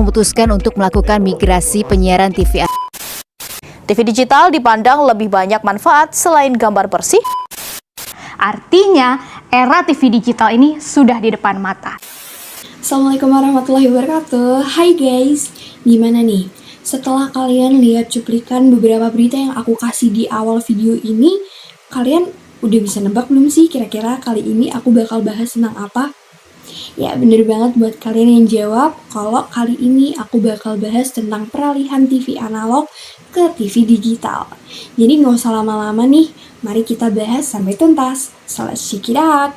memutuskan untuk melakukan migrasi penyiaran TV. TV digital dipandang lebih banyak manfaat selain gambar bersih. Artinya, era TV digital ini sudah di depan mata. Assalamualaikum warahmatullahi wabarakatuh. Hai guys, gimana nih? Setelah kalian lihat cuplikan beberapa berita yang aku kasih di awal video ini, kalian udah bisa nebak belum sih kira-kira kali ini aku bakal bahas tentang apa? Ya bener banget buat kalian yang jawab kalau kali ini aku bakal bahas tentang peralihan TV analog ke TV digital. Jadi gak usah lama-lama nih, mari kita bahas sampai tuntas. So let's check it out.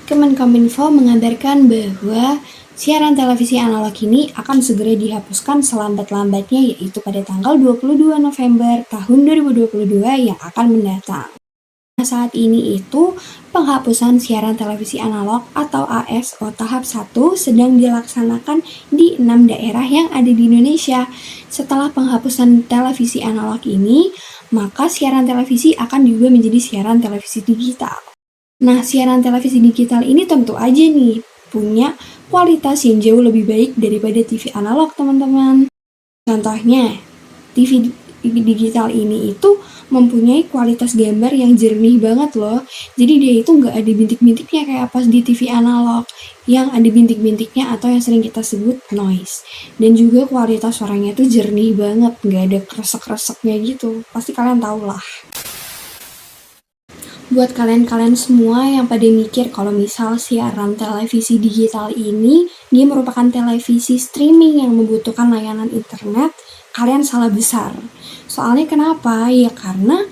Kemenkominfo mengabarkan bahwa siaran televisi analog ini akan segera dihapuskan selambat-lambatnya, yaitu pada tanggal 22 November tahun 2022 yang akan mendatang. Saat ini itu penghapusan siaran televisi analog atau ASO tahap 1 sedang dilaksanakan di 6 daerah yang ada di Indonesia. Setelah penghapusan televisi analog ini, maka siaran televisi akan diubah menjadi siaran televisi digital. Nah, siaran televisi digital ini tentu aja nih punya kualitas yang jauh lebih baik daripada TV analog, teman-teman. Contohnya, TV digital ini itu mempunyai kualitas gambar yang jernih banget loh. Jadi dia itu nggak ada bintik-bintiknya kayak pas di TV analog yang ada bintik-bintiknya atau yang sering kita sebut noise. Dan juga kualitas suaranya itu jernih banget, nggak ada kresek-kreseknya gitu. Pasti kalian tahu lah. Buat kalian semua yang pada mikir kalau misal siaran televisi digital ini dia merupakan televisi streaming yang membutuhkan layanan internet, kalian salah besar. Soalnya kenapa? Ya karena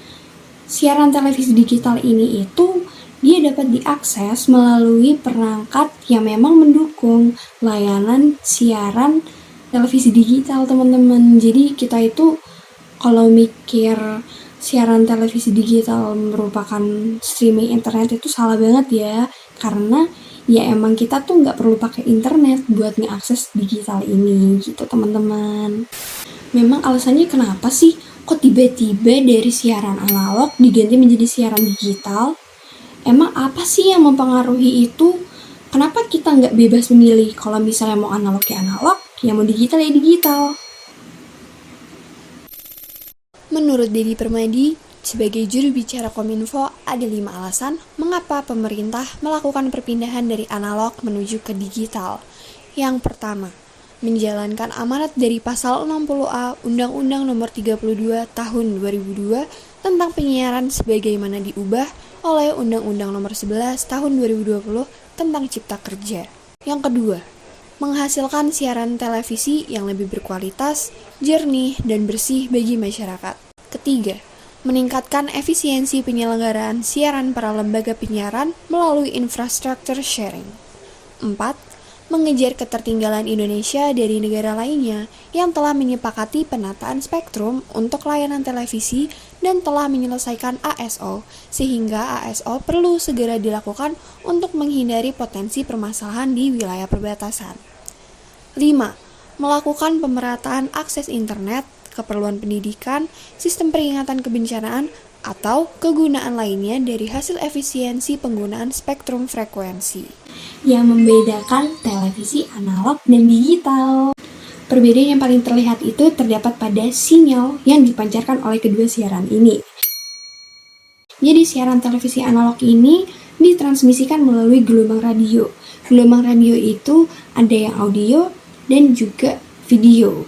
siaran televisi digital ini itu dia dapat diakses melalui perangkat yang memang mendukung layanan siaran televisi digital, teman-teman. Jadi kita itu kalau mikir siaran televisi digital merupakan streaming internet itu salah banget ya, karena ya emang kita tuh nggak perlu pakai internet buat ngeakses digital ini gitu, teman-teman. Memang alasannya kenapa sih kok tiba-tiba dari siaran analog diganti menjadi siaran digital? Emang apa sih yang mempengaruhi itu? Kenapa kita nggak bebas memilih kalau misalnya mau analog ya analog, ya mau digital ya digital? Menurut Dedi Permadi, sebagai juru bicara Kominfo, ada 5 alasan mengapa pemerintah melakukan perpindahan dari analog menuju ke digital. Yang pertama, menjalankan amanat dari pasal 60A Undang-Undang Nomor 32 Tahun 2002 tentang penyiaran sebagaimana diubah oleh Undang-Undang Nomor 11 Tahun 2020 tentang Cipta Kerja. Yang kedua, menghasilkan siaran televisi yang lebih berkualitas, jernih, dan bersih bagi masyarakat. Ketiga, meningkatkan efisiensi penyelenggaraan siaran para lembaga penyiaran melalui infrastruktur sharing. 4. Mengejar ketertinggalan Indonesia dari negara lainnya yang telah menyepakati penataan spektrum untuk layanan televisi dan telah menyelesaikan ASO, sehingga ASO perlu segera dilakukan untuk menghindari potensi permasalahan di wilayah perbatasan. 5. Melakukan pemerataan akses internet, keperluan pendidikan, sistem peringatan kebencanaan, atau kegunaan lainnya dari hasil efisiensi penggunaan spektrum frekuensi yang membedakan televisi analog dan digital. Perbedaan yang paling terlihat itu terdapat pada sinyal yang dipancarkan oleh kedua siaran ini. Jadi siaran televisi analog ini ditransmisikan melalui gelombang radio. Gelombang radio itu ada yang audio dan juga video.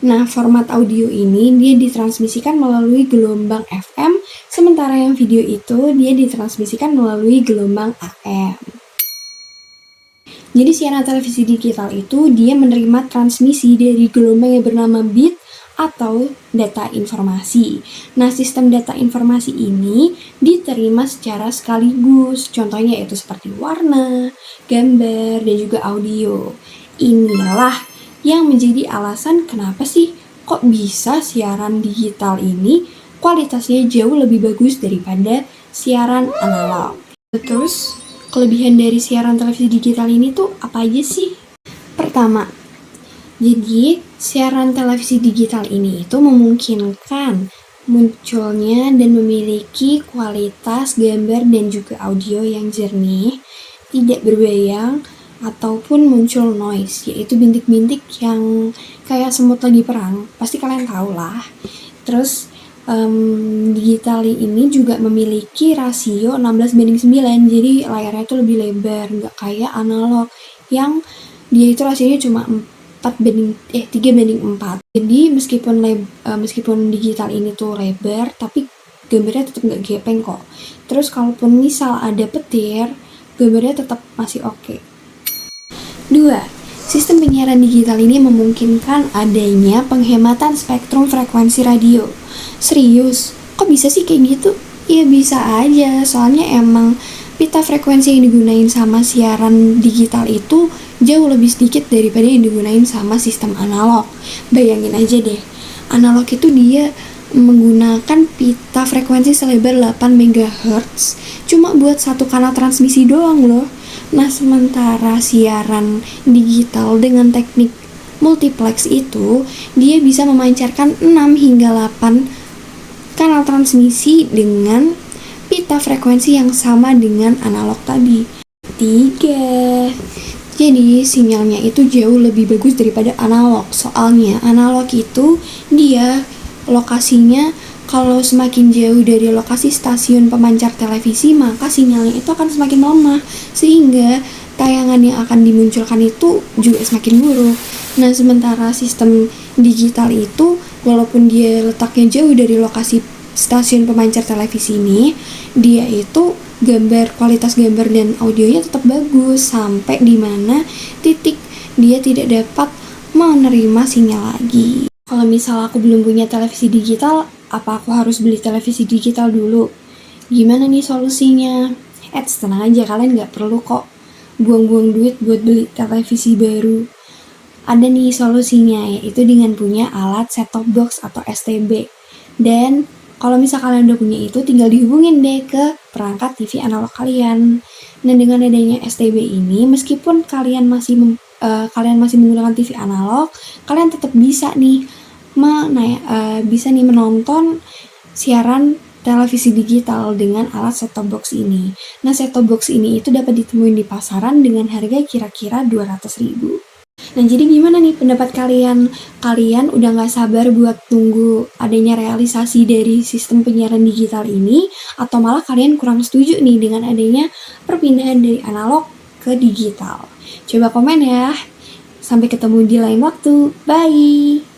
Nah, format audio ini dia ditransmisikan melalui gelombang FM, sementara yang video itu dia ditransmisikan melalui gelombang AM. Jadi siaran televisi digital itu dia menerima transmisi dari gelombang yang bernama bit atau data informasi. Nah, sistem data informasi ini diterima secara sekaligus. Contohnya yaitu seperti warna, gambar, dan juga audio. Inilah yang menjadi alasan kenapa sih kok bisa siaran digital ini kualitasnya jauh lebih bagus daripada siaran analog. Terus, kelebihan dari siaran televisi digital ini tuh apa aja sih? Pertama, jadi siaran televisi digital ini itu memungkinkan munculnya dan memiliki kualitas gambar dan juga audio yang jernih, tidak berbayang, ataupun muncul noise, yaitu bintik-bintik yang kayak semut lagi perang, pasti kalian tahu lah. Terus digital ini juga memiliki rasio 16:9, jadi layarnya itu lebih lebar, nggak kayak analog yang dia itu rasionya cuma 3:4. Jadi meskipun digital ini tuh lebar, tapi gambarnya tetap nggak gepeng kok. Terus kalaupun misal ada petir, gambarnya tetap masih oke. 2. Sistem penyiaran digital ini memungkinkan adanya penghematan spektrum frekuensi radio. Serius? Kok bisa sih kayak gitu? Ya bisa aja, soalnya emang pita frekuensi yang digunain sama siaran digital itu jauh lebih sedikit daripada yang digunain sama sistem analog. Bayangin aja deh, analog itu dia menggunakan pita frekuensi selebar 8 MHz cuma buat satu kanal transmisi doang loh. Nah, sementara siaran digital dengan teknik multiplex itu dia bisa memancarkan 6 hingga 8 kanal transmisi dengan pita frekuensi yang sama dengan analog tadi. 3. Jadi sinyalnya itu jauh lebih bagus daripada analog. Soalnya analog itu dia lokasinya kalau semakin jauh dari lokasi stasiun pemancar televisi, maka sinyalnya itu akan semakin melemah, sehingga tayangan yang akan dimunculkan itu juga semakin buruk. Nah, sementara sistem digital itu, walaupun dia letaknya jauh dari lokasi stasiun pemancar televisi ini, dia itu kualitas gambar dan audionya tetap bagus, sampai di mana titik dia tidak dapat menerima sinyal lagi. Kalau misal aku belum punya televisi digital, apa aku harus beli televisi digital dulu? Gimana nih solusinya? Tenang aja, kalian nggak perlu kok buang-buang duit buat beli televisi baru. Ada nih solusinya, yaitu dengan punya alat set-top box atau STB. Dan kalau misal kalian udah punya itu, tinggal dihubungin deh ke perangkat TV analog kalian. Nah, dengan adanya STB ini, meskipun kalian masih menggunakan TV analog, kalian tetap bisa nih menonton siaran televisi digital dengan alat set-top box ini. Nah, set-top box ini itu dapat ditemuin di pasaran dengan harga kira-kira 200.000. Nah, jadi gimana nih pendapat kalian? Kalian udah gak sabar buat tunggu adanya realisasi dari sistem penyiaran digital ini, atau malah kalian kurang setuju nih dengan adanya perpindahan dari analog ke digital? Coba komen ya. Sampai ketemu di lain waktu. Bye!